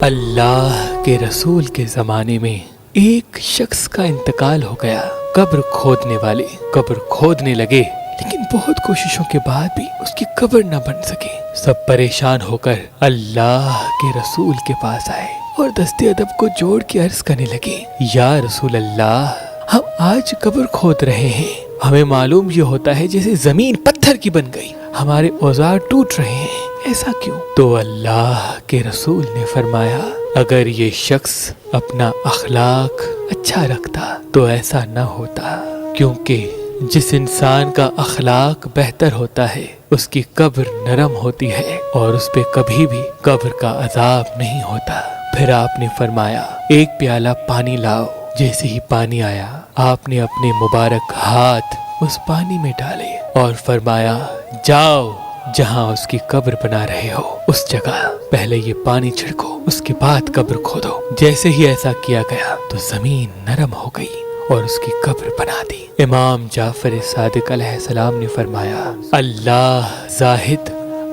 اللہ کے رسول کے زمانے میں ایک شخص کا انتقال ہو گیا۔ قبر کھودنے والے قبر کھودنے لگے، لیکن بہت کوششوں کے بعد بھی اس کی قبر نہ بن سکی۔ سب پریشان ہو کر اللہ کے رسول کے پاس آئے اور دست ادب کو جوڑ کے عرض کرنے لگے، یا رسول اللہ، ہم آج قبر کھود رہے ہیں، ہمیں معلوم یہ ہوتا ہے جیسے زمین پتھر کی بن گئی، ہمارے اوزار ٹوٹ رہے ہیں، ایسا کیوں؟ تو اللہ کے رسول نے فرمایا، اگر یہ شخص اپنا اخلاق اچھا رکھتا تو ایسا نہ ہوتا، کیونکہ جس انسان کا اخلاق بہتر ہوتا ہے اس کی قبر نرم ہوتی ہے اور اس پہ کبھی بھی قبر کا عذاب نہیں ہوتا۔ پھر آپ نے فرمایا، ایک پیالہ پانی لاؤ۔ جیسے ہی پانی آیا، آپ نے اپنے مبارک ہاتھ اس پانی میں ڈالے اور فرمایا، جاؤ جہاں اس کی قبر بنا رہے ہو اس جگہ پہلے یہ پانی چھڑکو، اس کے بعد قبر کھودو۔ جیسے ہی ایسا کیا گیا تو زمین نرم ہو گئی اور اس کی قبر بنا دی۔ امام جعفر صادق علیہ السلام نے فرمایا، اللہ زاہد،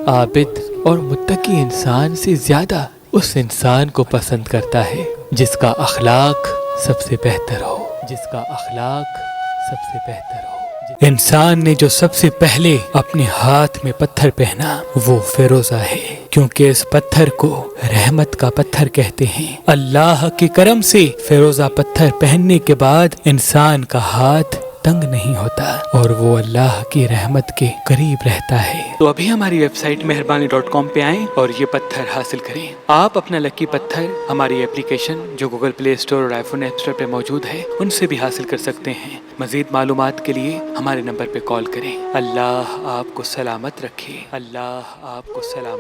عابد اور متقی انسان سے زیادہ اس انسان کو پسند کرتا ہے جس کا اخلاق سب سے بہتر ہو، جس کا اخلاق سب سے بہتر ہو۔ انسان نے جو سب سے پہلے اپنے ہاتھ میں پتھر پہنا وہ فیروزہ ہے، کیونکہ اس پتھر کو رحمت کا پتھر کہتے ہیں۔ اللہ کے کرم سے فیروزہ پتھر پہننے کے بعد انسان کا ہاتھ تنگ نہیں ہوتا اور وہ اللہ کی رحمت کے قریب رہتا ہے۔ تو ابھی ہماری ویب سائٹ مہربانی.com پہ آئیں اور یہ پتھر حاصل کریں۔ آپ اپنا لکی پتھر ہماری اپلیکیشن جو گوگل پلے اسٹور اور آئی فون ایپ اسٹور پہ موجود ہے ان سے بھی حاصل کر سکتے ہیں۔ مزید معلومات کے لیے ہمارے نمبر پہ کال کریں۔ اللہ آپ کو سلامت رکھے، اللہ آپ کو سلامت